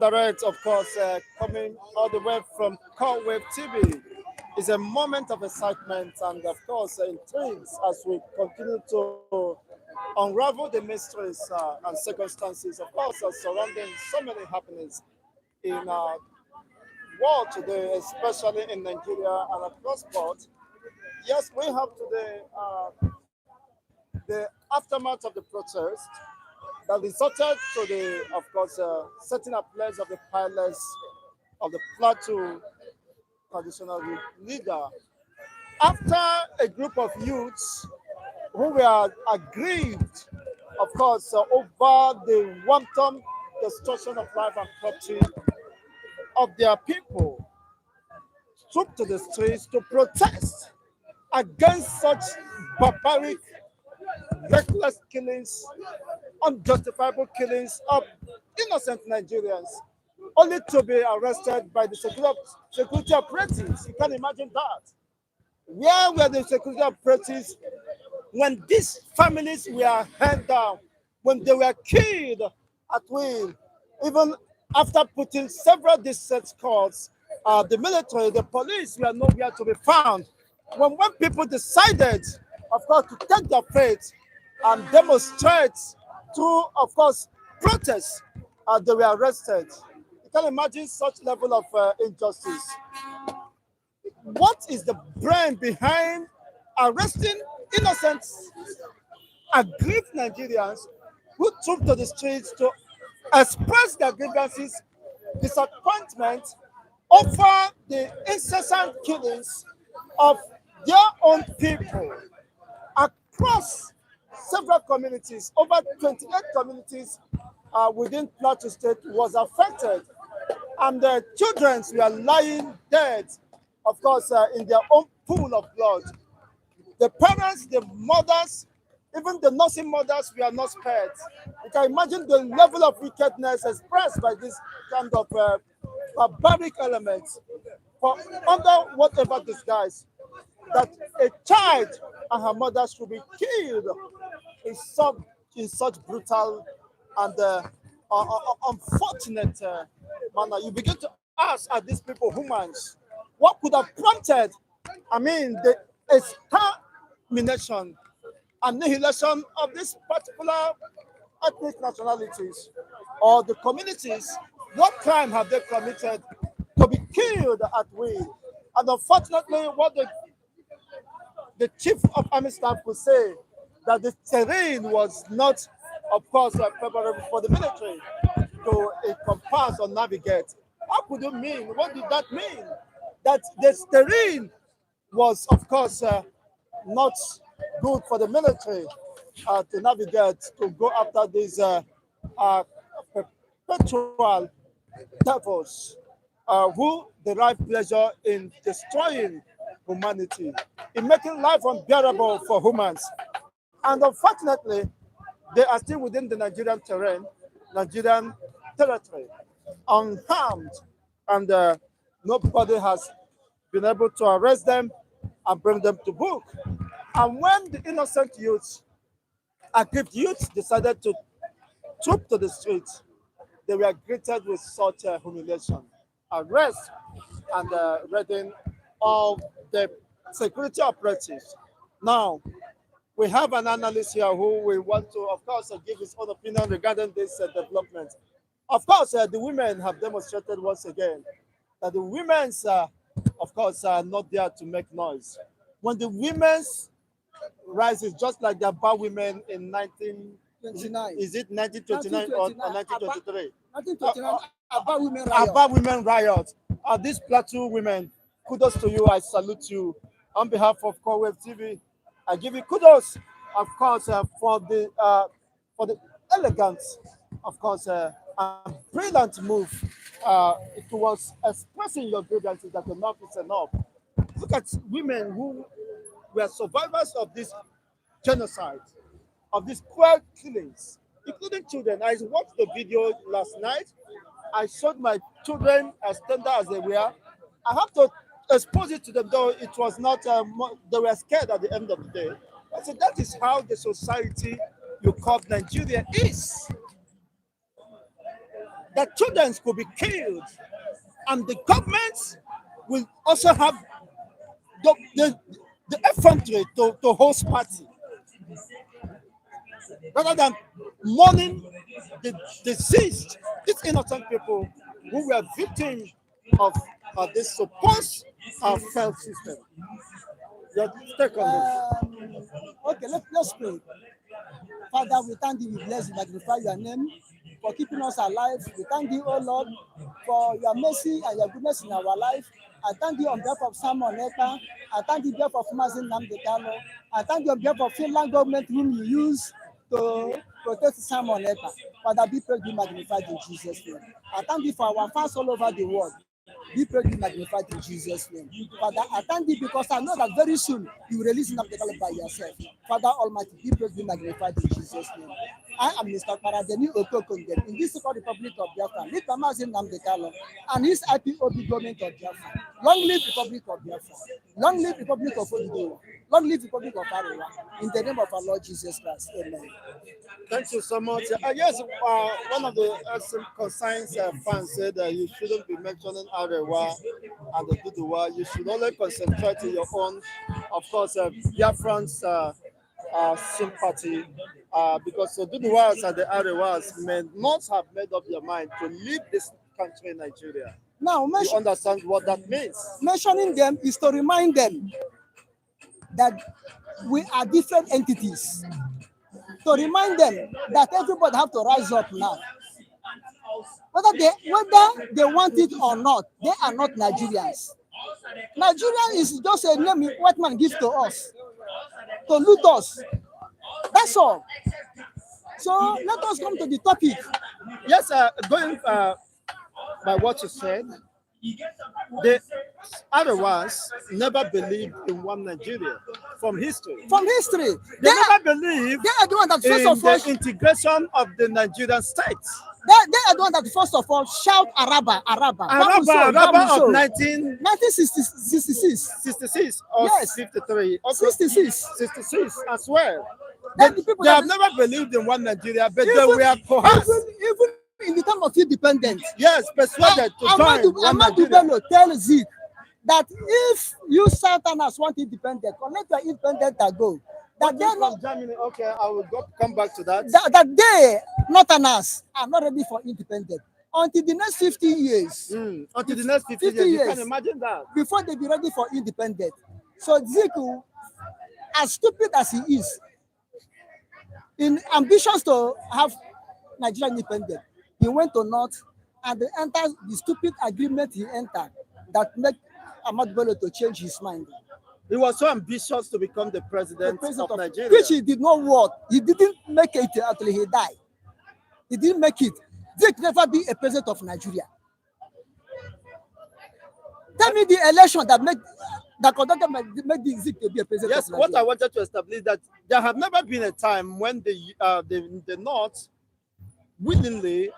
Direct, of course, coming all the way from Wave TV. Is a moment of excitement and, of course, intrigues as we continue to unravel the mysteries and circumstances, of course, surrounding so many happenings in our world today, especially in Nigeria and across board. Yes, we have today the aftermath of the protest that resulted to the, of course, setting up place of the pilots of the Plateau traditional leader. After a group of youths who were aggrieved, of course, over the wanton destruction of life and property of their people, took to the streets to protest against such barbaric, reckless killings, unjustifiable killings of innocent Nigerians, only to be arrested by the security operatives. You can imagine that. Where were the security operatives when these families were held down, when they were killed at will, even after putting several distress calls? The military, the police were nowhere to be found. When people decided, of course, to take their faith and demonstrate to, of course, protest, they were arrested. You can imagine such level of injustice. What is the brain behind arresting innocent, aggrieved Nigerians who took to the streets to express their grievances, disappointment over the incessant killings of their own people across several communities? Over 28 communities within Plateau State was affected, and the children were lying dead, of course, in their own pool of blood. The parents, the mothers, even the nursing mothers were not spared. You can imagine the level of wickedness expressed by this kind of barbaric elements for under whatever disguise that a child and her mother should be killed in such brutal and unfortunate manner. You begin to ask, are these people humans? What could have prompted, I mean, the extermination, annihilation of this particular ethnic nationalities or the communities? What crime have they committed to be killed at will? And unfortunately, what the chief of army staff could say, that the terrain was not, of course, favorable for the military to encompass or navigate. How could you mean? What did that mean? That the terrain was, of course, not good for the military to navigate, to go after these perpetual devils who derive pleasure in destroying humanity, in making life unbearable for humans. And unfortunately, they are still within the Nigerian terrain, Nigerian territory, unharmed, and nobody has been able to arrest them and bring them to book. And when the innocent youths, aggrieved youths, decided to troop to the streets, they were greeted with such humiliation, arrest, and raiding of the security operatives. Now, we have an analyst here who will want to, of course, give his own opinion regarding this development. Of course, the women have demonstrated once again that the women's, of course, are not there to make noise. When the women's rises, just like the Aba women in 29. is it 1929 or 1923? 1929, Aba Women Aba Riot. women riot. These Plateau women, kudos to you. I salute you. On behalf of Wave TV, I give you kudos, of course, for the elegance, of course, and brilliant move towards expressing your grievances that enough is enough. Look at women who were survivors of this genocide, of these cruel killings, including children. I watched the video last night. I showed my children as tender as they were. I have to expose it to them, though it was not, they were scared at the end of the day. I said, that is how the society you call Nigeria is. that children could be killed, and the government will also have the effrontery to host party rather than mourning the deceased, these innocent people who were victims of this supposed failed system. Your take on this? Okay, let's pray. Father, we thank you, we bless you, magnify your name for keeping us alive. We thank you, oh Lord, for your mercy and your goodness in our life. I thank you on behalf of Simon Eka. I thank you on behalf of Mazin Namdekalo. I thank you on behalf of Finland government whom you use to protect Simon Eka. Father, be praised, be magnified in Jesus' name. I thank you for our fans all over the world. Be praised, be magnified in Jesus' name. Father, I thank you because I know that very soon you will release Namdekalo by yourself. Father Almighty, be praised, be magnified in Jesus' name. I am Mr. Paradeni Okokonde in this second Republic of Biafra. Lift the Mazin Namdekalo and his IPOB government of Biafra. Long live Republic of Biafra. Long live Republic of Oduduwa. Long live Republic of Arewa. In the name of our Lord Jesus Christ. Amen. Thank you so much. Yes, one of the consigns fans said that you shouldn't be mentioning Arewa and the Duduwa. You should only concentrate on your own, of course, Biafran's sympathy, because the Duduwas and the Arewas may not have made up their mind to leave this country, Nigeria. Now, You understand what that means? mentioning them is to remind them that we are different entities. To remind them that everybody have to rise up now. Whether they want it or not, they are not Nigerians. Nigeria is just a name white man gives to us, to loot us. That's all. So let us come to the topic. Yes, going by what you said, the Arewas never believed in one Nigeria from history. From history, They never believed they are the one that first in of all, the integration of the Nigerian states. they are the one that first of all shout Araba, Araba. Araba of 1966. 1966 or Yes. 53. Okay. 66. 66 as well. Then the people They that have never believed in one Nigeria, but they were coerced. even in the time of independence, Yes, persuaded to join one Amadu Nigeria. Bello tells it that if you Southerners want independence, connect your independence and go. That they From not Germany, okay, I will come back to that. that they Northerners are not ready for independence until the next 50 years. Until the next 50 years, you can imagine that. Before they be ready for independence. So Ziku, as stupid as he is, in ambitions to have Nigeria independent, he went to North and they entered the stupid agreement he entered that made Ahmad Bello to change his mind. He was so ambitious to become the president of Nigeria. Which he did not work. He didn't make it until he died. He didn't make it. They could never be a president of Nigeria. Tell me the election that conducted made the Zik to be a president Yes, of Nigeria. what I wanted to establish that there have never been a time when the North willingly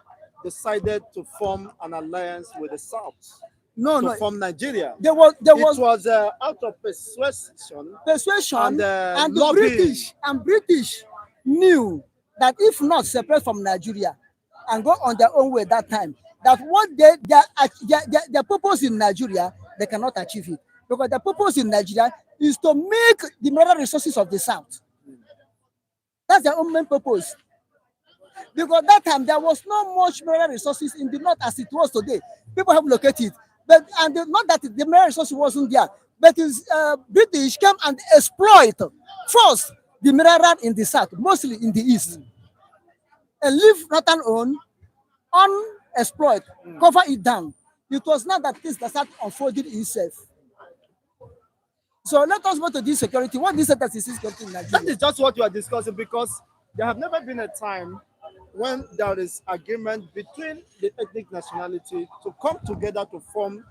decided to form an alliance with the South to form Nigeria. There was It was out of persuasion and the lobbying. British knew that if not separate from Nigeria and go on their own way that time, that what their purpose in Nigeria, they cannot achieve it. Because the purpose in Nigeria is to make the mineral resources of the South. That's their own main purpose. Because that time there was not much mineral resources in the North as it was today. People have located, but not that the mineral resources wasn't there, but British came and exploit first the mineral in the South, mostly in the East, and leave Northern own unexploit, cover it down. It was not that things that started unfolding itself. So let us go to this security. What is security in Nigeria? That is just what you are discussing, because there have never been a time when there is agreement between the ethnic nationality to come together to form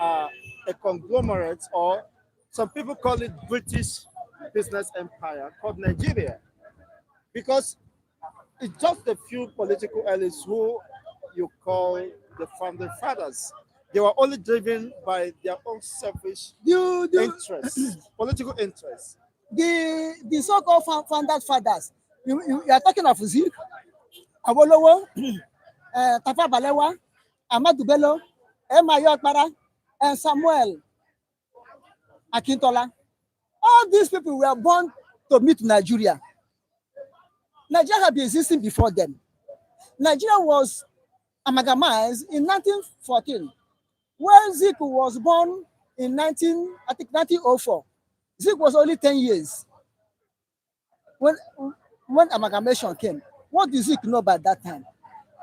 a conglomerate, or some people call it British business empire, called Nigeria. Because it's just a few political elites who you call the founding fathers. They were only driven by their own selfish interests, political interests. The so-called founders fathers, you are talking of Zik, Awolowo, Tafa Balewa, Amadou Bello, Emma Yotmara, and Samuel Akintola. All these people were born to meet Nigeria. Nigeria had been existing before them. Nigeria was amalgamized in 1914, when Zik was born in 1904. Zik was only 10 years when, when amalgamation came. What did Zik know by that time?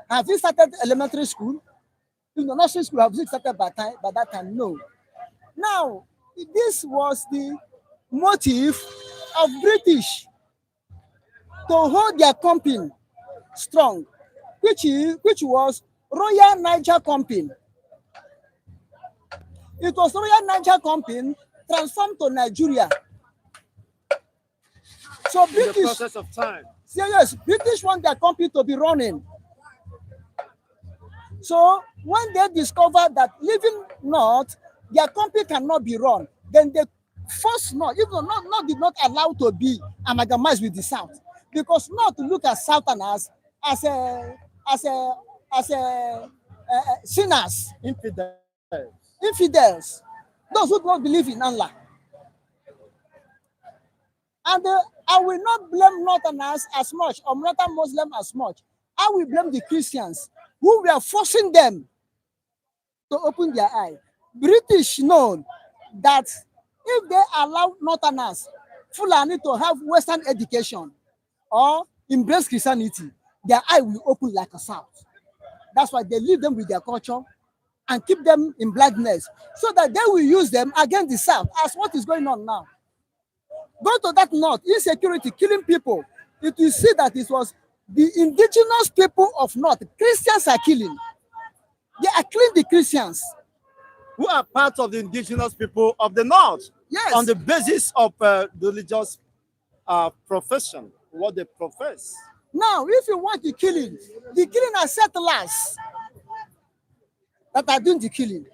Have he started elementary school? In the nursery school, have Zik started by that time? No. Now, this was the motive of British to hold their company strong, which was Royal Niger Company. It was Royal Niger Company transformed to Nigeria. So In the British, process of time. yes, British want their company to be running. So when they discovered that leaving North, their company cannot be run, then they forced North, even though North did not allow to be amalgamized with the South, because North look at Southerners as a as a as sinners, infidels, those who do not believe in Allah. And I will not blame Northerners as much, or Northern Muslims as much. I will blame the Christians who were forcing them to open their eye. British know that if they allow Northerners, Fulani, to have Western education or embrace Christianity, their eye will open like a South. That's why they leave them with their culture and keep them in blindness, so that they will use them against the South, as what is going on now. Go to that North, insecurity, killing people. It will see that it was the indigenous people of North. Christians are killing. They are killing the Christians. Who are part of the indigenous people of the North. Yes. On the basis of religious profession, what they profess. Now, if you want the killing are settlers that are doing the killing.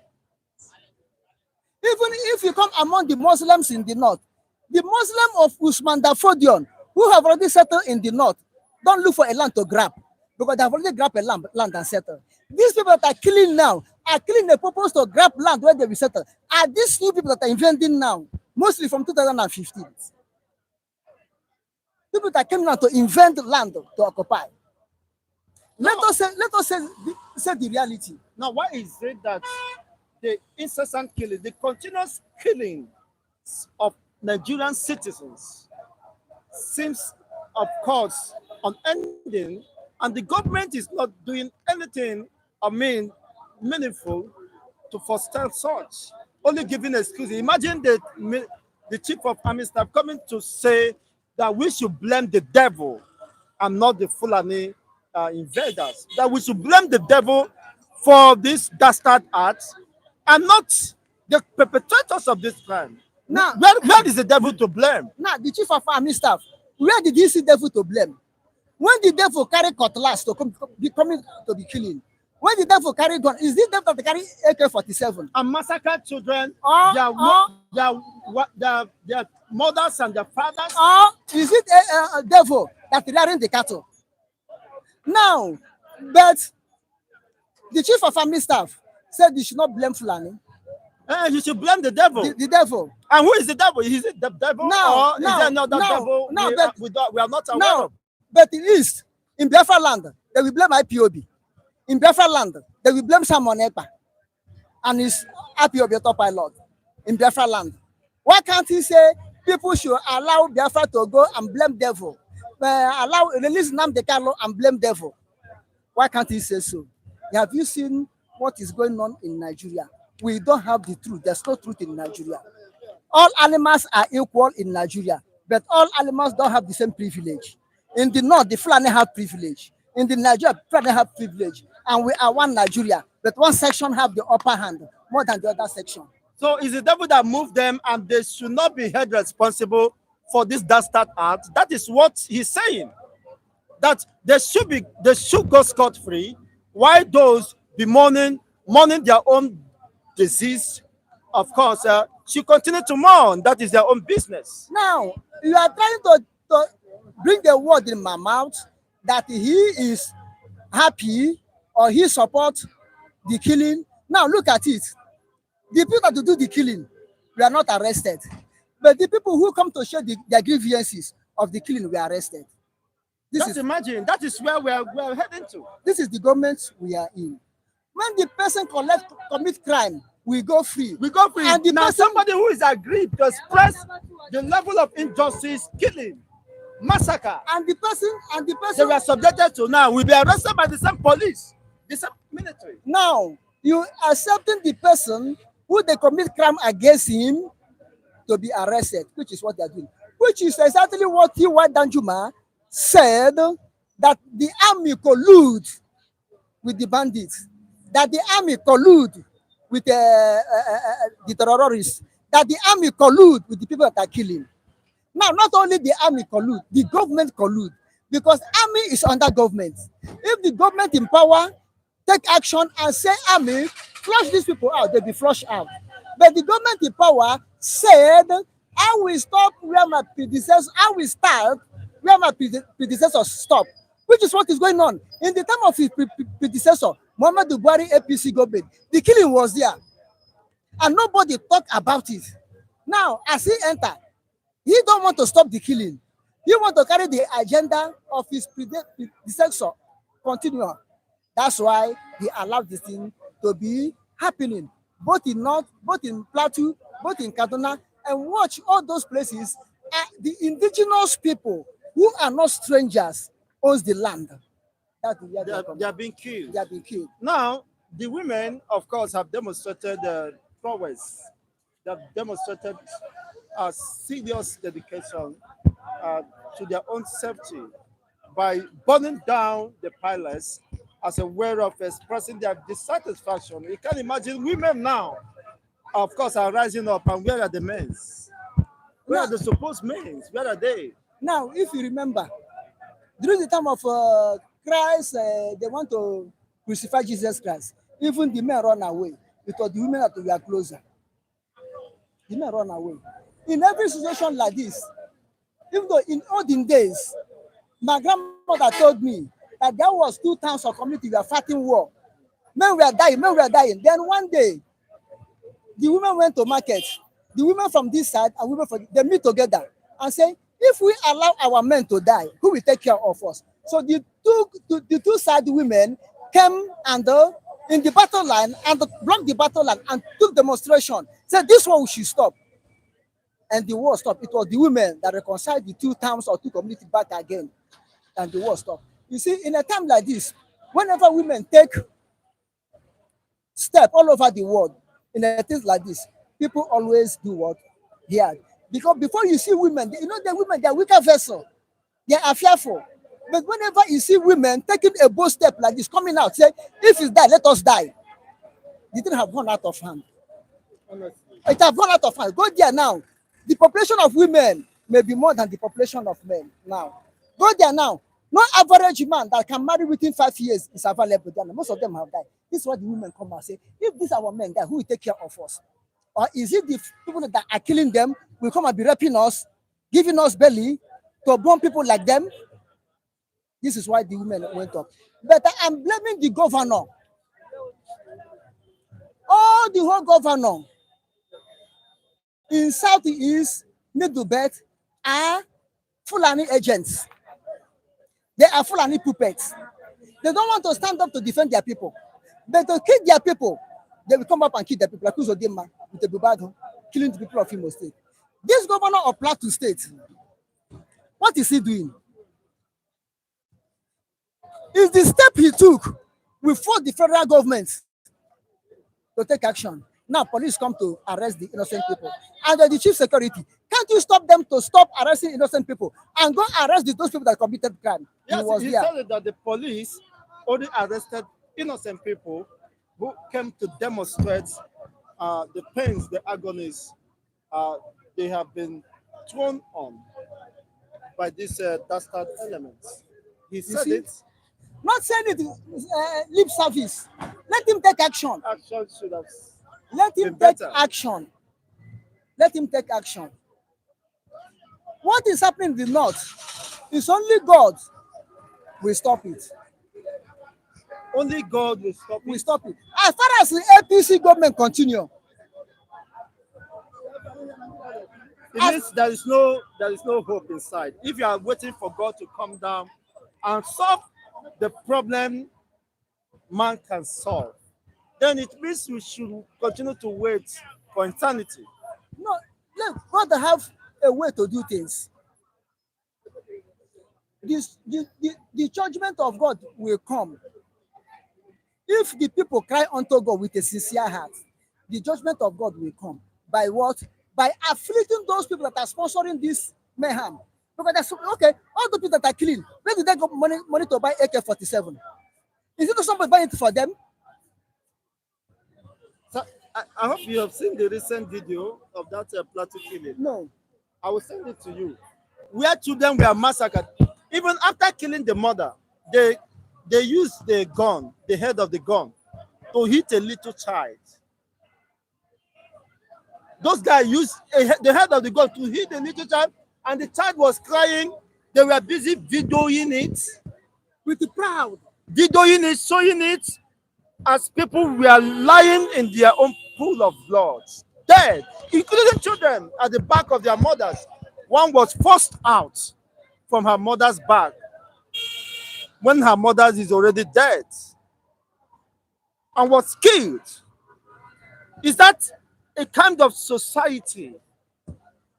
Even if you come among the Muslims in the North, the Muslim of Usman Dafodion, who have already settled in the North, don't look for a land to grab, because they have already grabbed a land and settled. These people that are killing now are killing the purpose to grab land where they will settle. Are these new people that are inventing now, mostly from 2015? People that came now to invent land to occupy. Let us say the reality. Now, why is it that the incessant killing, the continuous killing of Nigerian citizens seems, of course, unending, and the government is not doing anything, meaningful to foster such, only giving excuses? Imagine the chief of army staff coming to say that we should blame the devil and not the Fulani invaders, that we should blame the devil for this dastard acts and not the perpetrators of this crime. Now, where is the devil to blame? Now, the chief of army staff, where did he see devil to blame? When the devil carry cutlass to coming to be killing? When the devil carry gun? Is this devil that carry AK-47? And massacre children, their mothers and their fathers? Or is it a devil that rearing the cattle? Now, but the chief of army staff said you should not blame Fulani. You should blame the devil. The devil. And who is the devil? Is it the devil? No, or is there another devil we are not aware of? But in East, in Biafra land, they will blame IPOB. In Biafra land, they will blame Simon Ekpa and his IPOB top pilot in Biafra land. Why can't he say people should allow Biafra to go and blame devil? Release Nnamdi Kanu and blame devil. Why can't he say so? Have you seen what is going on in Nigeria? We don't have the truth. There's no truth in Nigeria. All animals are equal in Nigeria, but all animals don't have the same privilege. In the North, the Fulani have privilege. In the Nigeria, Fulani have privilege. And we are one Nigeria, but one section have the upper hand more than the other section. So it's the devil that moved them, and they should not be held responsible for this dastard act. That is what he's saying. That they should go scot-free, while those mourning their own disease, of course, should continue to mourn. That is their own business. Now, you are trying to bring the word in my mouth that he is happy or he support the killing. Now look at it. The people that do the killing were not arrested, but the people who come to share their grievances of the killing were arrested. This Just is imagine, that is where we are heading to. this is the government we are in. When the person commit crime, we go free. We go free. And the Now, person, somebody who is aggrieved to express the level of injustice, killing, massacre and the person, and the they person. were subjected to now will be arrested by the same police, the same military. Now you accepting the person who they commit crime against him to be arrested, which is what they are doing. Which is exactly what T.Y. Danjuma said, that the army collude with the bandits, that the army collude with the terrorists, that the army collude with the people that are killing. Now, not only the army collude, the government collude, because army is under government. If the government in power take action and say, army, flush these people out, they'll be flushed out. But the government in power said, I will stop where my predecessors, I will start where my predecessors stop, which is what is going on. In the time of his predecessor, Muhammad Buhari APC government, the killing was there, and nobody talked about it. Now, as he enter, he don't want to stop the killing. He want to carry the agenda of his predecessor continue. That's why he allowed this thing to be happening, both in North, both in Plateau, both in Kaduna, and watch all those places. The indigenous people who are not strangers owns the land. That is where They are being killed. they are being killed. Now, the women, of course, have demonstrated prowess. They have demonstrated serious dedication to their own safety by burning down the palace as a way of expressing their dissatisfaction. You can imagine women now, of course, are rising up, and where are the men? Where are the supposed men? Where are they? Now, if you remember, during the time of Christ, they want to crucify Jesus Christ. Even the men run away because the women that were closer. The men run away. In every situation like this, even though in olden days, my grandmother told me that there was 2 towns of community were fighting war. Men were dying, men were dying. Then one day, the women went to market. The women from this side and women from they meet together and say, if we allow our men to die, who will take care of us? So the two side women came and in the battle line and blocked the battle line and took demonstration. Said this one we should stop. And the war stopped. It was the women that reconciled the 2 towns or 2 communities back again. And the war stopped. You see, in a time like this, whenever women take step all over the world, in a things like this, people always do what? Yeah. Because before you see women, you know the women, they are weaker vessel. They are fearful. But whenever you see women taking a bold step like this, coming out, say, if it's die, let us die. The thing have gone out of hand. It have gone out of hand. Go there now. The population of women may be more than the population of men now. Go there now. No average man that can marry within 5 years is available there. Most of them have died. This is what the women come and say. If these are our men die, who will take care of us? Or is it the people that are killing them will come and be raping us, giving us belly to born people like them? This is why the women went up. But I'm blaming the governor. All the whole governor in Southeast, Middle Belt are Fulani agents. They are Fulani puppets. They don't want to stand up to defend their people. But to kill their people, they will come up and kill their people, like Uzodinma with the Bubado, killing the people of Imo State. This governor of Plateau State, what is he doing? Is the step he took before the federal government to take action. Now police come to arrest the innocent people. And the chief security, can't you stop them to stop arresting innocent people and go arrest those people that committed crime? Yes, was he there. told that the police only arrested innocent people who came to demonstrate the pains, the agonies they have been thrown on by these dastard elements. He said see? it. Not saying it lip service. Let him take action. Action should have Let him been take better. action. Let him take action. What is happening in the north is only God will stop it. Only God will stop We it. stop it. As far as the APC government continue, It means there is no hope inside. If you are waiting for God to come down and solve the problem man can solve, then it means we should continue to wait for eternity. no, let God have a way to do things. The judgment of God will come if the people cry unto God with a sincere heart. The judgment of God will come by what? By afflicting those people that are sponsoring this mayhem. Because that's okay. All the people that are killing, where did they go money to buy AK-47? Is it somebody buying it for them? So I hope you have seen the recent video of that Plateau killing. No. I will send it to you. Where children were massacred. Even after killing the mother, they used the gun, the head of the gun, to hit a little child. Those guys used the head of the gun to hit the little child, and the child was crying. They were busy videoing it, With the proud. videoing it, showing it as people were lying in their own pool of blood, dead, including children at the back of their mothers. One was forced out from her mother's back when her mother is already dead and was killed. Is that a kind of society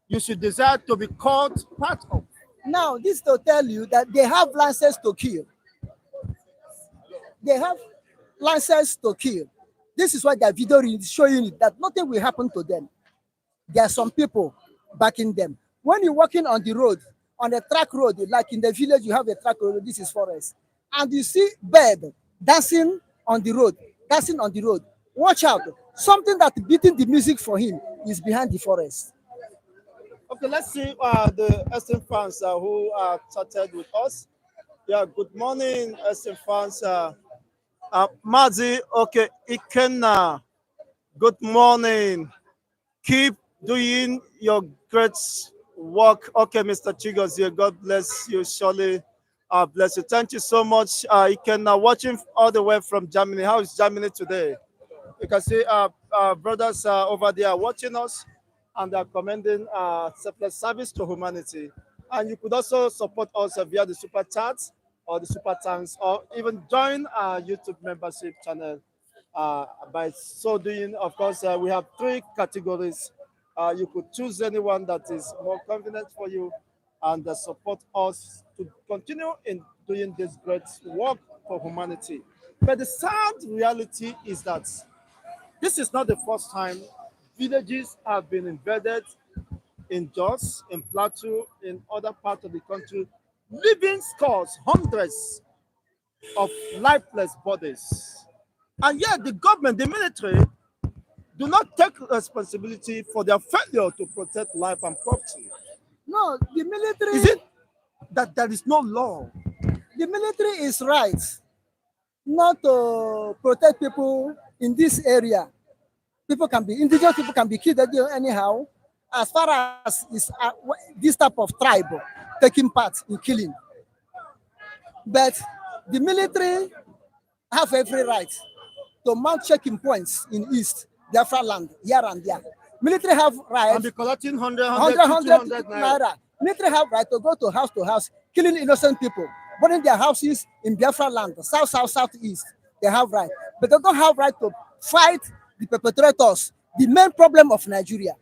you should desire to be called part of? Now, this to tell you that they have license to kill. They have license to kill. This is why their video is showing it that nothing will happen to them. There are some people backing them. When you're walking on the road, on a track road, like in the village, you have a track road, this is forest, and you see bird dancing on the road, dancing on the road. Watch out. Something that beating the music for him is behind the forest. Okay, let's see the Eastern fans who chatted with us. Yeah, good morning, Eastern fans. Mazi, okay, Ikenna, good morning. Keep doing your great work. Okay, Mr. Chigozie, God bless you. Surely, bless you. Thank you so much. Ikenna, watching all the way from Germany. How is Germany today? You can see brothers over there watching us, and they're commending selfless service to humanity. And you could also support us via the super chats or the super thanks, or even join our YouTube membership channel. By so doing, of course, we have three categories. You could choose anyone that is more convenient for you, and support us to continue in doing this great work for humanity. But the sad reality is that this is not the first time villages have been invaded in Jos, in Plateau, in other parts of the country, leaving scores, hundreds of lifeless bodies. And yet the government, the military, do not take responsibility for their failure to protect life and property. No, Is it that there is no law? the military is right not to protect people in this area. Indigenous people can be killed anyhow, as far as is this type of tribe taking part in killing. But the military have every right to mount checking points in East Biafra land, here and there. Military have right. And be collecting 100, 100 naira. naira. Military have right to go to house, killing innocent people, burning their houses in Biafra land, south, south, southeast. They have right, but they don't have right to fight the perpetrators. The main problem of Nigeria,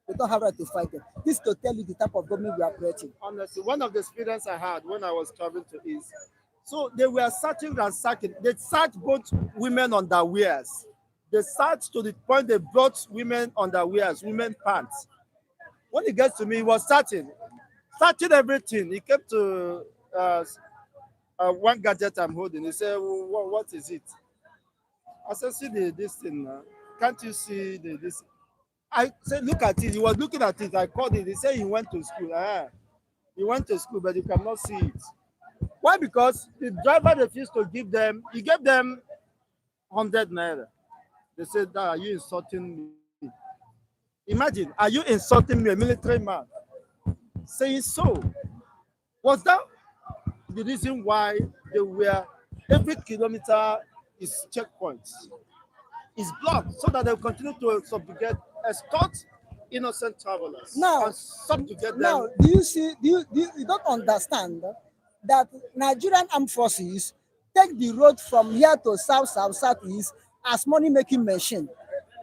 they don't have right to fight them. This is to tell you the type of government we are creating. Honestly, one of the experiences I had when I was traveling to East, so they were searching and sacking. They searched both women underwears. They searched to the point they brought women underwears, women pants. When he gets to me, he was searching everything. He came to one gadget I'm holding. He said, what is it? I said, see this thing. Can't you see this? I said, look at it. He was looking at it. I called it. He said he went to school. He went to school, but you cannot see it. Why? Because the driver refused to give them, he gave them 100 naira. They said, are you insulting me? Imagine, are you insulting me, a military man? Saying so. Was that the reason why they were Every kilometer is checkpoints. Is blocked so that they'll continue to subjugate, extort innocent travelers Now, and subjugate now, them. do you see? You don't understand that Nigerian armed forces take the road from here to southeast as money making machine.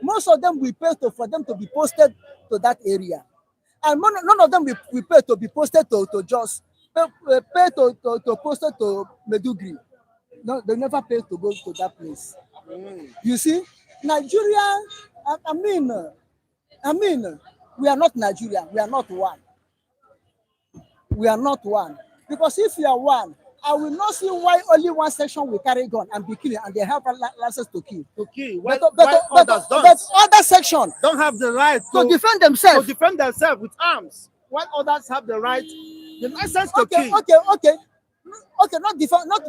Most of them we pay to for them to be posted to that area, and none of them we pay to be posted to just pay to posted to Medugri. No, they never pay to go to that place. Mm. You see, Nigeria. I mean, we are not Nigeria. We are not one. We are not one. Because if you are one, I will not see why only one section will carry gun and be killing, and they have a license to kill. To kill, But others don't, but other section don't have the right to defend to themselves. defend themselves with arms, while others have the right, the license to Okay, kill. okay. Not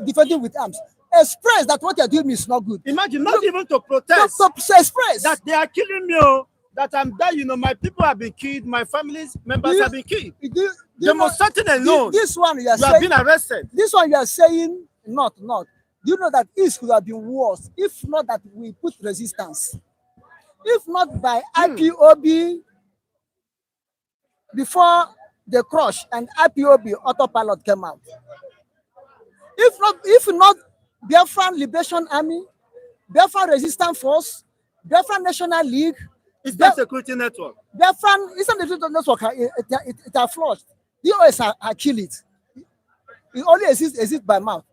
defending with arms. Express that what you're doing is not good. Imagine not Look, even to protest to express that they are killing me, oh, that I'm there, my people have been killed, my family's members have been killed. Do The most certain alone, this one you are you have saying, been arrested. this one you are saying not. Do you know that it could have been worse if not that we put resistance? If not by IPOB before the crush and IPOB autopilot came out. If not Biafran Liberation Army, Biafran Resistance Force, Biafran National League, It's the security network. Biafran Eastern District Network, it has flushed. DOS are kill it. It only exists by mouth.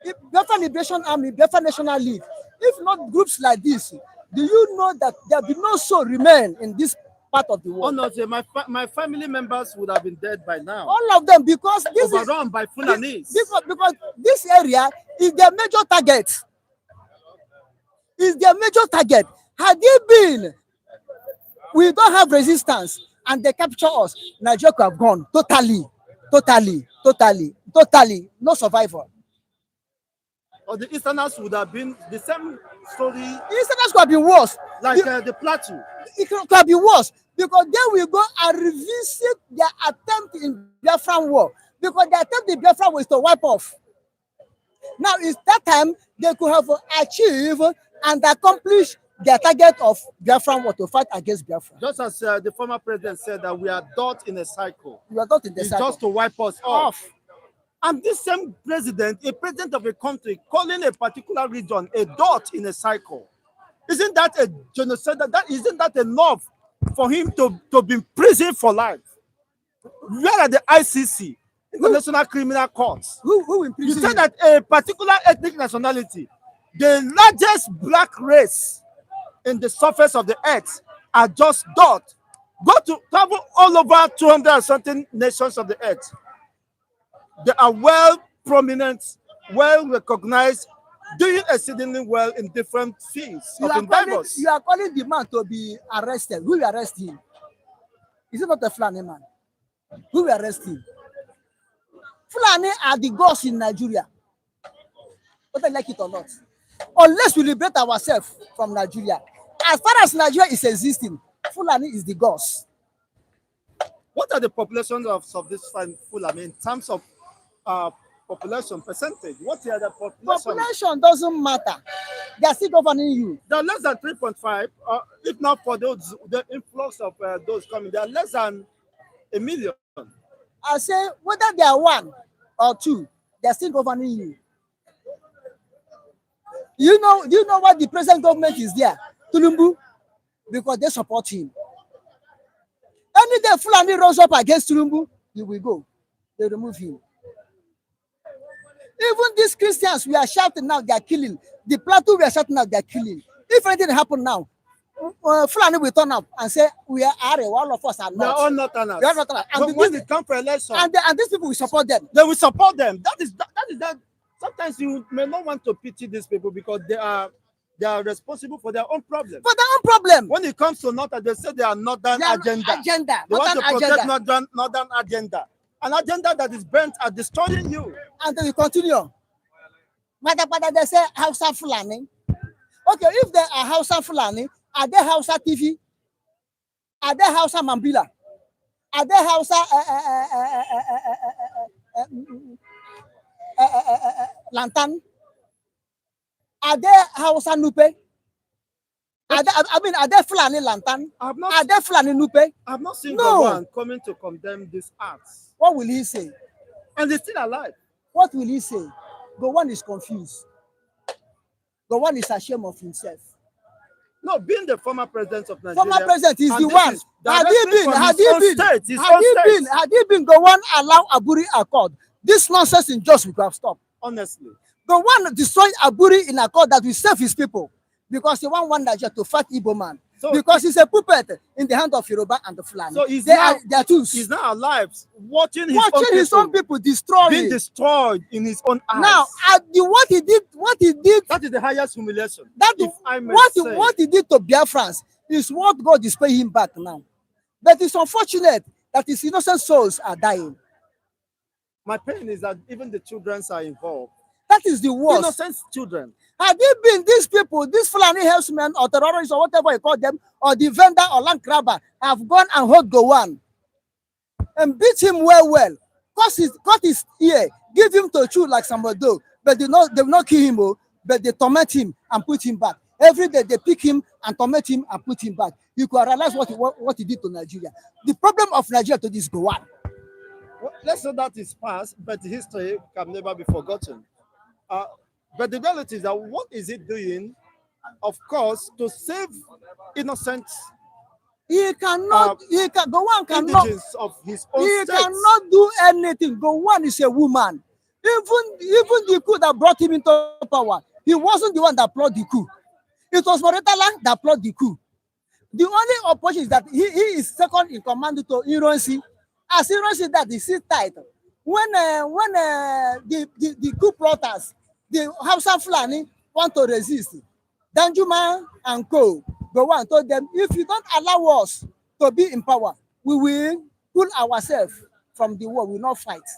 If Biafran Liberation Army, Biafran National League, if not groups like this, do you know that there will be no soul remain in this part of the Oh world? no, sir, my family members would have been dead by now. All of them, because this Overrun by Fulanis. because this area is their major target. Is their major target. Had they been, we don't have resistance and they capture us, Nigeria could have gone totally, no survivor. Or the Easterners would have been the same story Easterners could have been worse. like the Plateau. It could have been worse because then we go and revisit their attempt in Biafran war, because the attempt in Biafran was to wipe off. Now it's that time they could have achieved and accomplished their target of Biafran war, to fight against Biafra. Just as the former president said that we are dot in a cycle. We are not in the It's cycle. just to wipe us off. And this same president, a president of a country, calling a particular region a dot in a cycle, isn't that a genocide? Isn't that enough for him to be in prison for life? Where are the ICC, International Criminal Courts? Who will You imprison said him? that a particular ethnic nationality, the largest black race in the surface of the earth, are just dot. Go to travel all over 200 and something nations of the earth. They are well prominent, well recognized, doing exceedingly well in different fields of endeavors. You are calling the man to be arrested. Who will arrest him? Is it not a Fulani man? Who will arrest him? Fulani are the gods in Nigeria, whether you like it or not. Unless we liberate ourselves from Nigeria, as far as Nigeria is existing, Fulani is the gods. What are the populations of this Fulani in terms of population percentage? What are the population? Population doesn't matter. They are still governing you. They are less than 3.5, if not for the influx of those coming. They are less than 1 million. I say whether they are one or two, they are still governing you. Do you know why the present government is there? Tulumbu, because they support him. Any day Fulani rose up against Tulumbu, he will go. They remove him. Even these Christians, we are shouting now, they are killing. The Plateau, we are shouting now, they are killing. If anything happen now, Fulani will turn up and say, we are all of us are They are not. all Northerners. We are Northerners. But when it comes for election, And these people will support them. they will support them. That is that. Sometimes you may not want to pity these people because they are responsible for their own problem. For their own problem. When it comes to Northern, they say they are Northern agenda. They want to protect Northern agenda. An agenda that is bent at destroying you. And they will continue. But they say Hausa Fulani. Okay, if they are Hausa Fulani, are they Hausa TV? Are they Hausa Mambila? Are they Hausa Lantan? Are they Hausa Nupe? Are they Fulani Lantan? I've not, Are they Fulani Nupe? I've not seen No. Gowon coming to condemn these acts. What will he say? And they're still alive. What will he say? Gowon is confused. Gowon is ashamed of himself. No, being the former president of Nigeria. Former president is and the this one. is Had directly he been, from had his he own been, state, his had own he state. been, had he been Gowon allow Aburi Accord, this nonsense in Jos would have stopped. Honestly. Gowon destroyed Aburi in Accord that will save his people because he want one Nigeria to fight Igbo man. So because he's a puppet in the hand of Yoruba and the Fulani. So they are tools. He's not alive, watching his own people destroyed, being destroyed in his own eyes. Now, what he did, that is the highest humiliation. That what he did to Biafrans is what God is paying him back now. But it's unfortunate that his innocent souls are dying. My pain is that even the children are involved. That is the worst. Innocent children. Had it been these people, these Fulani herdsmen or terrorists or whatever you call them, or the vendor or land grabber, have gone and hold Gowon and beat him well, cut his ear, give him to chew like somebody, but they will not kill him, but they torment him and put him back. Every day they pick him and torment him and put him back. You can realize what he did to Nigeria. The problem of Nigeria to this Gowon. Well, let's say that is past, but history can never be forgotten. But the reality is that what is it doing, of course, to save innocent? He cannot. Gowon cannot. Of his own he state. cannot do anything. Gowon is a woman. Even the coup that brought him into power, he wasn't the one that plotted the coup. It was Moretala that plotted the coup. The only opposition is that he is second in command to Ironsi. As Ironsi that he sits tight. When the coup plotters, the Hausa Fulani want to resist, Danjuma and co. Gowon told them, if you don't allow us to be in power, we will pull ourselves from the war, we will not fight.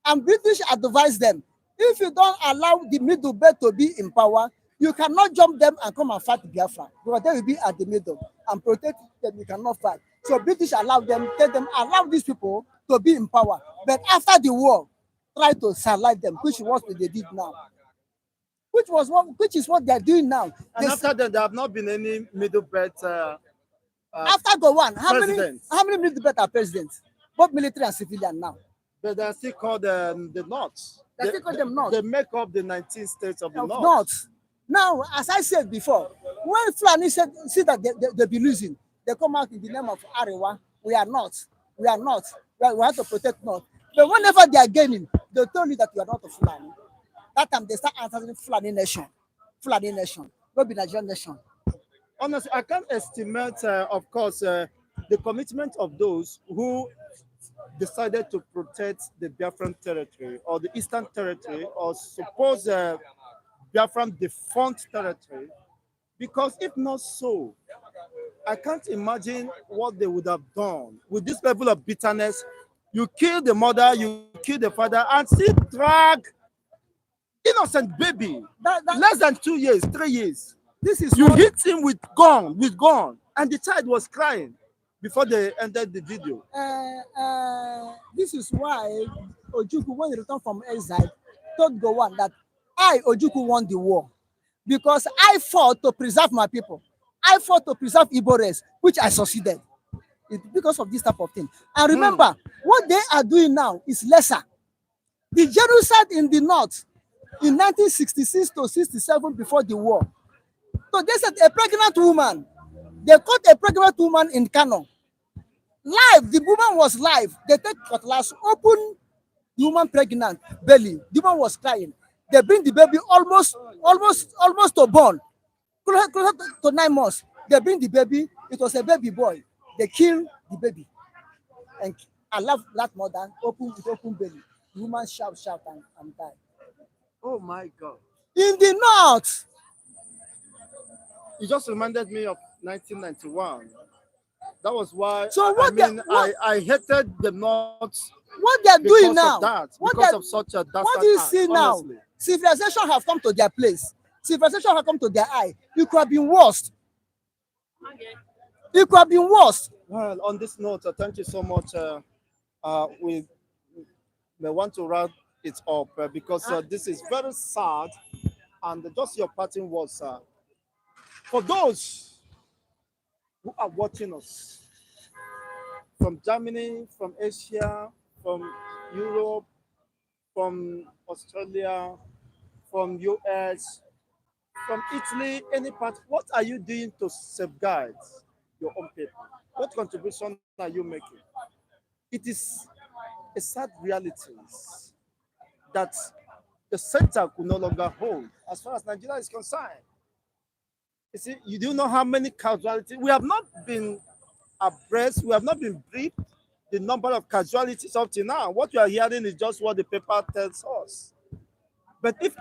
And British advised them, if you don't allow the middle belt to be in power, you cannot jump them and come and fight Biafra, because they will be at the middle and protect them, you cannot fight. So British allowed them, tell them, allow these people to be in power. But after the war, try to satellite them, which is what they did now. Which is what they are doing now. And after that, there have not been any middle belt. After Gowon, how many middle belt are presidents? Both military and civilian now. But they are still called the North. They still call them North. They make up the 19 states of the North. Now, as I said before, when Fulani see that they be losing, they come out in the name of Arewa. We are not. We have to protect North. But whenever they are gaining, they tell you that you are not a Fulani. That time they start answering Fulani nation, not be Nigerian nation. Honestly, I can't estimate, of course, the commitment of those who decided to protect the Biafran territory or the Eastern territory, or suppose Biafran defunct territory, because if not so, I can't imagine what they would have done with this level of bitterness. You kill the mother, you kill the father, and still drag innocent baby, less than 2 years, 3 years. This is you hit him with gun, and the child was crying before they ended the video. This is why Ojukwu, when he returned from exile, told Gowon that I, Ojukwu, won the war because I fought to preserve my people. I fought to preserve Igbo race, which I succeeded. It's because of this type of thing. And remember, what they are doing now is lesser. The genocide in the north in 1966 to 67 before the war. So they said a pregnant woman, they caught a pregnant woman in Kano. Live, the woman was live. They take cutlass, open the woman pregnant belly. The woman was crying. They bring the baby almost to born, closer to 9 months. They bring the baby. It was a baby boy. They kill the baby, and I love that mother. Open belly. The woman shout and die. Oh my God! In the north, it just reminded me of 1991. That was why. So what I hated the North. What they are doing now? Because of such a dastard. What do you see now? Honestly. Civilization have come to their place. Civilization have come to their eye. It could have been worse. It could have been worse. Well, on this note, thank you so much. We may want to wrap it up because this is very sad and just your parting words, sir. For those who are watching us from Germany, from Asia, from Europe, from Australia, from US, from Italy, any part, what are you doing to safeguard your own people? What contribution are you making? It is a sad reality that the center could no longer hold as far as Nigeria is concerned. You see, you do know how many casualties. We have not been abreast, we have not been briefed the number of casualties up to now. What you are hearing is just what the paper tells us. But if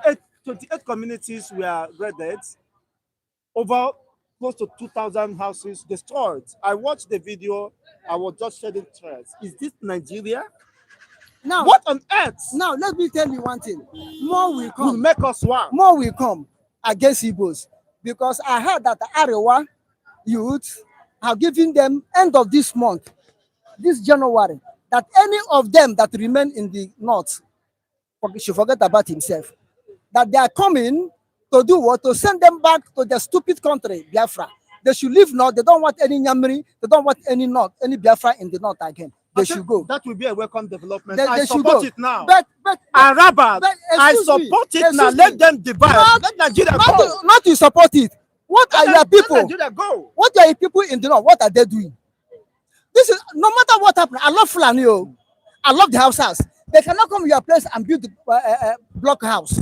28 communities were raided, over close to 2,000 houses destroyed. I watched the video, I was just shedding tears. Is this Nigeria? Now, What on earth now let me tell you one thing. More will will come. make us one? More will come against Igbos, because I heard that the Arewa youth have given them end of this month, this January, that any of them that remain in the north should forget about himself. That they are coming to do what? To send them back to their stupid country, Biafra. They should leave now. They don't want any Nyamri. They don't want any north, any Biafra in the north again. They should go. That will be a welcome development. They I should support go. it now. But Araba, I excuse me, support it now. excuse Let me. them divide. Let Nigeria go. Not to support it. What are your Let people? Nigeria go. What are your people in the north? What are they doing? This is no matter what happens. I love Fulani. I love the houses. They cannot come to your place and build a block house.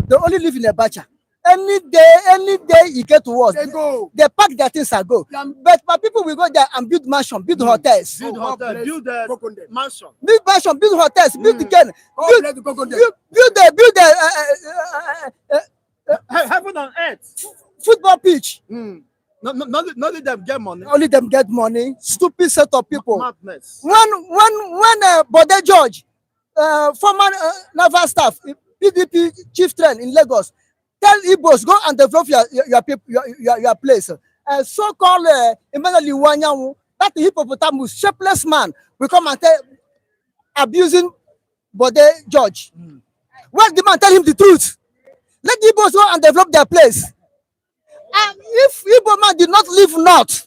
They only live in a bacha. Any day you get to us, they pack their things and go. But people will go there and build mansion, build hotels, Build hotel, build mansion, build mansion, build hotels, build the heaven on earth. football pitch. Not let them get money. Only them get money. Stupid set of people. Madness. When Bode George, former naval staff, PDP chief train in Lagos, tell Igbos go and develop your place. So-called Emmanuel Iwanyanwu, that hippopotamus, shapeless man, will come and tell abusing Bode George. Well, the man tell him the truth. Let the Igbos go and develop their place. And if Igbo man did not leave north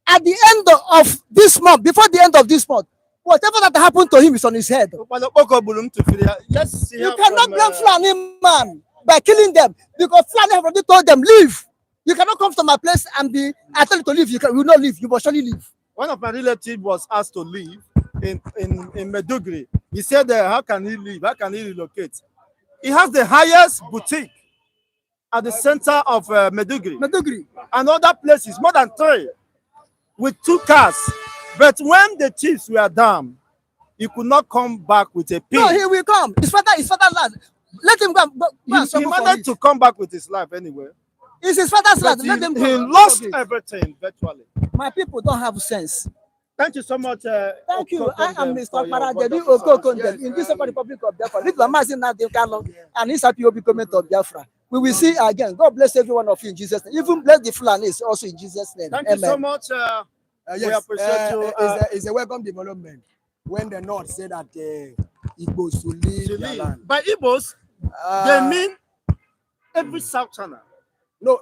at the end of this month, before the end of this month, whatever that happened to him is on his head. Yes, You cannot blame Fulani man by killing them, because Fulani have already told them leave. You cannot come to my place and I tell you to leave. You will not leave. You must surely leave. One of my relatives was asked to leave in Meduguri. He said, how can he leave? How can he relocate? He has the highest boutique at the center of Meduguri. And other places, more than 3, with 2 cars. But when the chiefs were down, he could not come back with a pin. No, he will come. His father's land. Let him go. He managed to come back with his life anyway. It's his father's land. He, Let him go. he lost everything virtually. My people don't have sense. Thank you so much. Thank you. I am Mr. Paradedi wonderful Okokondem in this Republic of Biafra. This is Mazi Nnamdi Kanu and his happy government of Biafra. We will see again. God bless every one of you in Jesus' name. Even bless the Fulanis also in Jesus' name. Thank Amen. you so much. We appreciate you. It's a welcome development when the North say that Igbos will leave their land. By Igbos, they mean every South China. No.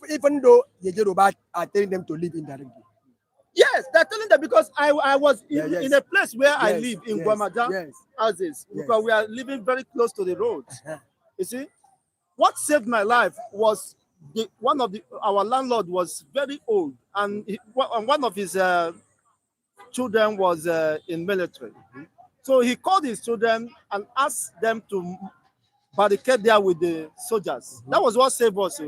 Even though the Yoruba are telling them to leave indirectly. Yes, they're telling them, because I was in a place where I live in Guamaja, because we are living very close to the road. You see, what saved my life was our landlord was very old, and one of his children was in military. So he called his children and asked them to barricade there with the soldiers. That was what saved us.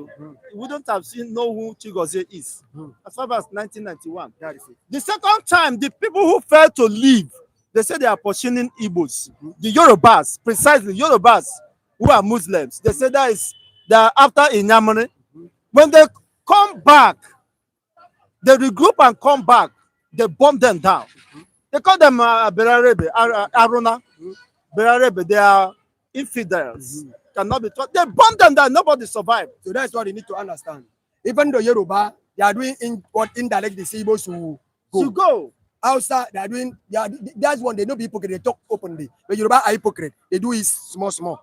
We don't have know who Chigozie is. As far as 1991. That is it. The second time, the people who failed to leave, they said they are pursuing Igbos. The Yorubas, precisely Yorubas, who are Muslims. They said they are after Inyamane. When they come back, they regroup and come back, they bomb them down. They call them Berarebe, Aruna, Berarebe. They are infidels. Cannot be taught. They bomb them down, nobody survived. So that's what you need to understand. Even though Yoruba, they are doing what indirectly Igbos to go. Outside, that's one they know be hypocrite. They talk openly. But Yoruba are hypocrite. They do it small.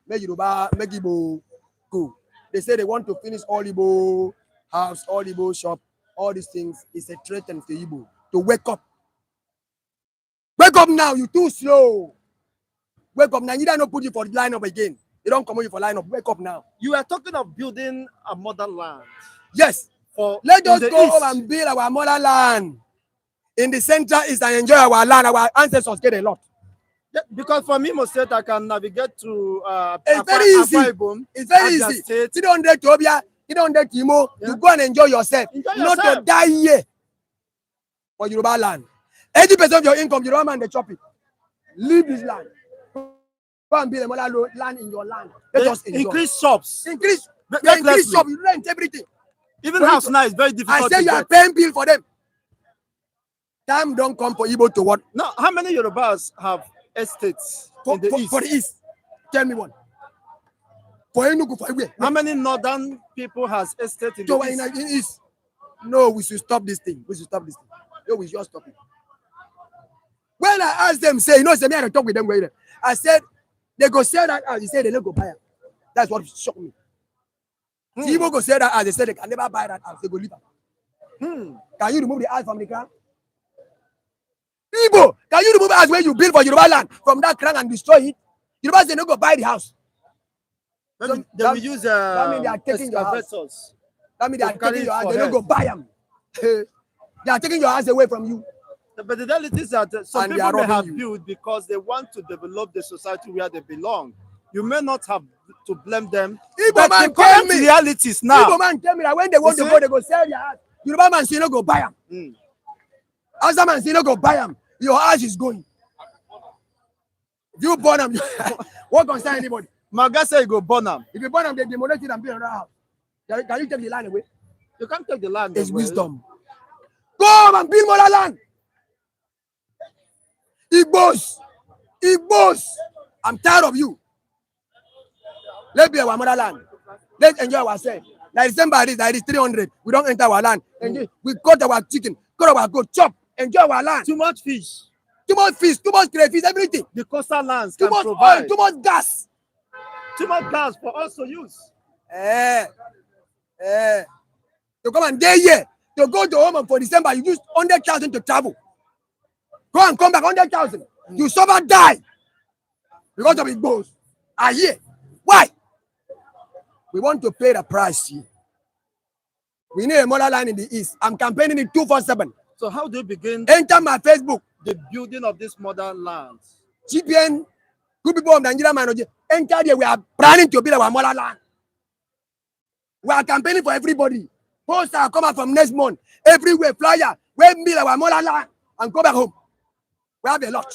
Make Yoruba, make Igbo Go. They say they want to finish all Igbo house, all Igbo shop, all these things. It's a threat to Igbo to wake up. Wake up now, you too slow. Wake up now. You don't put you for lineup again. They don't come you for lineup. Wake up now. You are talking of building a motherland. Yes. Let us go home and build our motherland in the center east and enjoy our land. Our ancestors get a lot. Yeah, because from Imo State, I can navigate to it's very easy. It's very easy. 300 to Obia, 300 to Imo, to go and enjoy yourself. Not to die here for Yoruba land. 80% of your income, Yoruba man, they chop it. Leave this land. Go and build a land in your land. Let us increase shops. Increase shops. You rent everything. Even house now is very difficult. I say you are paying bill for them. Time don't come for Igbo to what? Now, how many Yorubas have estates in the east? For the east. Tell me one. For Enugu, for where? How many northern people has estate in the east? No, we should stop this thing. No, we just stop it. When I asked them, say, say me, I talk with them. I said, they go sell that house. He said, they don't go buy it. That's what shocked me. People go sell that house. They said they can never buy that house. They go leave it. Can you remove the house from the ground? Igbo, can you remove the house where you build for Yoruba land from that ground and destroy it? Yoruba say no go buy the house. So they will use that means they are taking your house. That means they are taking your house. They don't go buy them. They are taking your house away from you. But the reality is that some people may have built because they want to develop the society where they belong. You may not have to blame them. But the current realities now. Igbo man tell me that when they want to go, they go sell their house. Yoruba man say no go buy them. Hausa man say no go buy them. Your house is going. If you burn them, what concern anybody? Maga say you go burn them. If you burn them, they demolish it and build another house. Can you take the land away? You can't take the land away. It's wisdom. Go and build more land. Igbos, I'm tired of you. Let's build our motherland. Let's enjoy ourselves. Like December is 300. We don't enter our land. We cut our chicken, cut our goat, chop, enjoy our land. Too much fish, too much crayfish, everything. The coastal lands too much oil, too much gas. Too much gas for us to use. To come and day here, to go to home for December, you use 100,000 to travel. Go and come back 100,000. You suffer, die because of it goes. I hear. Why? We want to pay the price here. We need a motherland in the east. I'm campaigning in 247. So how do you begin? Enter my Facebook. The building of this motherland. GPN, good people of Nigeria, enter there. We are planning to build our motherland. We are campaigning for everybody. Posts are coming from next month. Everywhere, flyer. We build our motherland and go back home. We have a lot.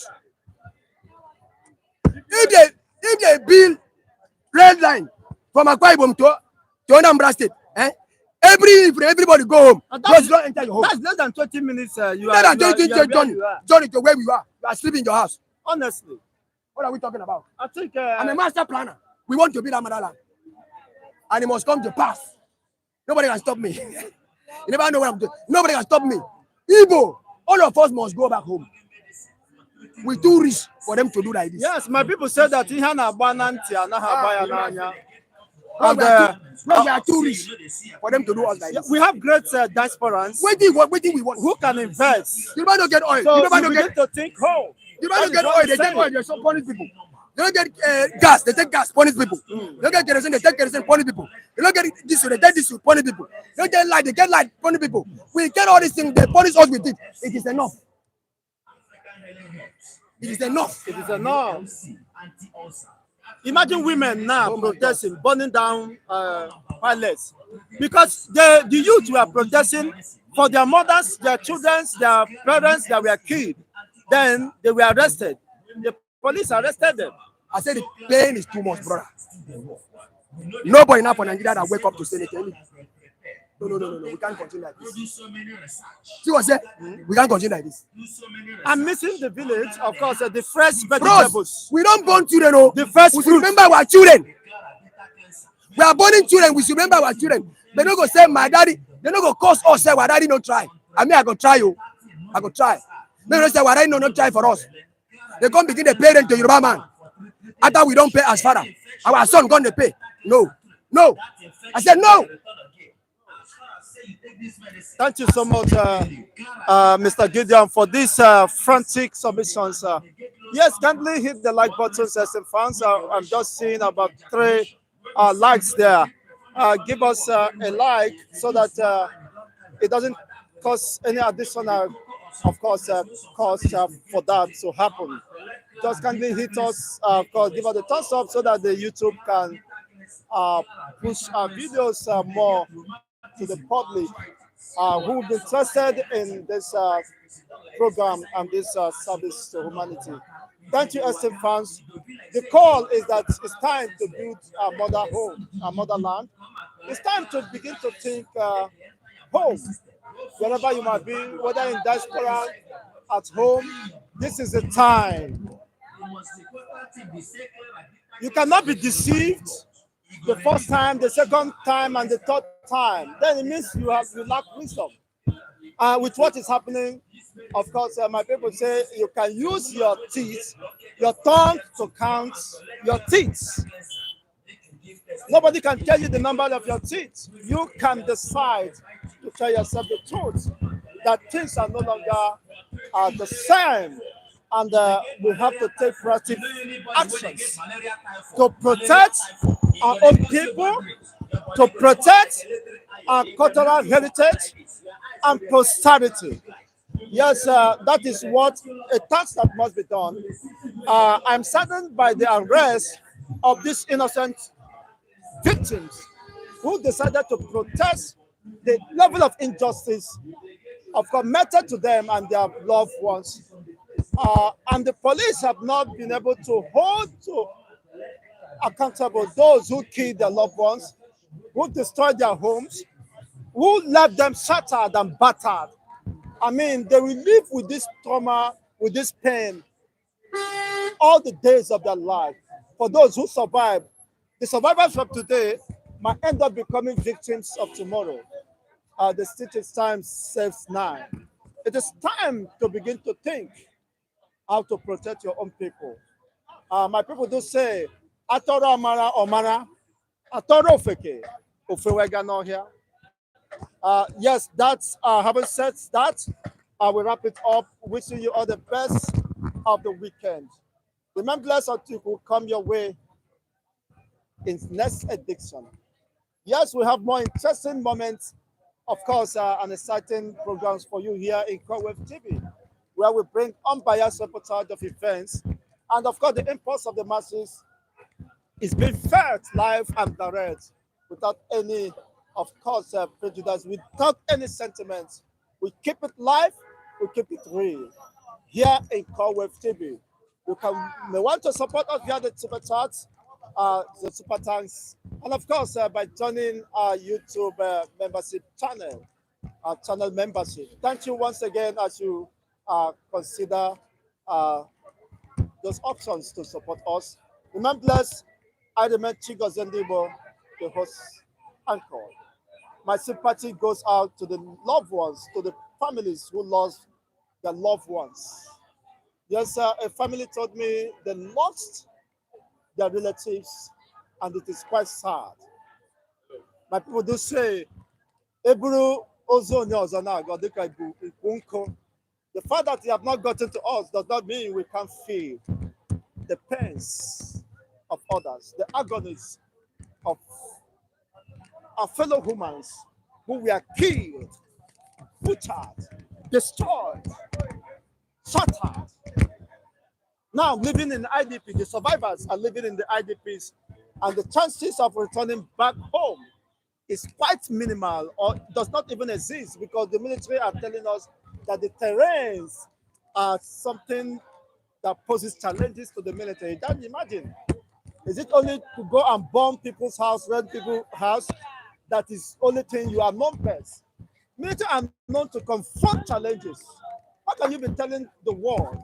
If they build red line from Akwa Ibom to Anambra State, everybody go home. Just don't enter your home. That's less than 20 minutes. You are journey to where you are. You are sleeping in your house. Honestly. What are we talking about? I think I'm a master planner. We want to build our motherland. And it must come to pass. Nobody can stop me. You never know what I'm doing. Nobody can stop me. Igbo, all of us must go back home. We're too rich for them to do like this. Yes, my people said that we are too rich for them to do us like this. We have great diasporans. Waiting we want. Who can invest? You don't get oil. So you don't get to think home. You don't get oil. They take oil. They so punish people. They don't get gas. They take gas. Punish people. They don't get kerosene. They take kerosene. Punish people. They don't get this. They take this. Punish people. They don't get light. They get light. Punish people. We get all these things. They punish us with it. It is enough. It is enough. It is enough. Imagine women now protesting, burning down palaces, because the youth were protesting for their mothers, their children, their parents that were killed. Then they were arrested. The police arrested them. I said the pain is too much, brother. Nobody now for Nigeria that wake up to say anything. No. We can't continue like this. See what I said? We can't continue like this. I'm missing the village, of course, the fresh vegetables. We don't burn children, no. The first we should remember our children. We are burning children. We should remember our children. They don't go say my daddy. They don't go curse us. Say our daddy no try. I mean, I go try you. I go try. They don't say our daddy no try for us. They come begin the parent to Yoruba man. After we don't pay as father, our son gonna pay. No. No. I said no. Thank you so much, Mr. Gideon, for these frantic submissions. Yes, kindly hit the like button, SM fans. I'm just seeing about 3 likes there. Give us a like so that it doesn't cost any additional, of course, cost for that to happen. Just kindly hit us, of course, give us a thumbs up so that the YouTube can uh, push our videos more to the public who will be interested in this program and this service to humanity. Thank you, SM fans. The call is that it's time to build our mother home, our motherland. It's time to begin to think home, wherever you might be, whether in diaspora, at home. This is the time. You cannot be deceived the first time, the second time, and the third time. Then it means you lack wisdom. With what is happening, of course, my people say you can use your teeth, your tongue to count your teeth. Nobody can tell you the number of your teeth. You can decide to tell yourself the truth that things are no longer the same, and we have to take proactive actions to protect our own people, to protect our cultural heritage and prosperity. Yes, that is what a task that must be done. I'm saddened by the arrest of these innocent victims who decided to protest the level of injustice of committed to them and their loved ones. And the police have not been able to hold to accountable those who killed their loved ones, who destroyed their homes, who left them shattered and battered. I mean, they will live with this trauma, with this pain, all the days of their life. For those who survive, the survivors of today might end up becoming victims of tomorrow. The stitches time saves 9. It is time to begin to think how to protect your own people. My people do say, Atoro Amara Omara, Atoro Ofeke, Ofewega no here. Yes, that's having said that, I will wrap it up. Wishing you all the best of the weekend. Remember, bless until will come your way in next edition. Yes, we have more interesting moments, of course, and exciting programs for you here in Crowwave TV, where we bring unbiased reportage of events, and of course, the impulse of the masses is being felt live and direct, without any, of course, prejudice, without any sentiments. We keep it live, we keep it real. Here in Crowwave TV, you may want to support us via the super chats, the super thanks, and of course by joining our YouTube membership channel, our channel membership. Thank you once again as you consider those options to support us. Remember, bless, I remain Chigo Zendibo, the host anchor. My sympathy goes out to the loved ones, to the families who lost their loved ones. Yes, a family told me they lost their relatives, and it is quite sad. My people do say, "Eburu ozo onye ọzọ na-agọ dịka ikwu nkụ." The fact that you have not gotten to us does not mean we can't feel the pains of others, the agonies of our fellow humans who were killed, butchered, destroyed, shattered. Now living in the IDP, the survivors are living in the IDPs, and the chances of returning back home is quite minimal or does not even exist, because the military are telling us that the terrains are something that poses challenges to the military. Can you imagine? Is it only to go and bomb people's house, rent people's house? That is only thing you are known best. Military are known to confront challenges. How can you be telling the world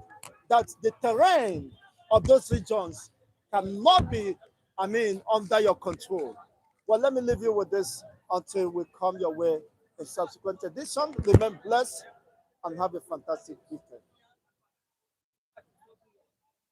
that the terrain of those regions cannot be, under your control? Well, let me leave you with this until we come your way in subsequent edition. Remain blessed and have a fantastic weekend.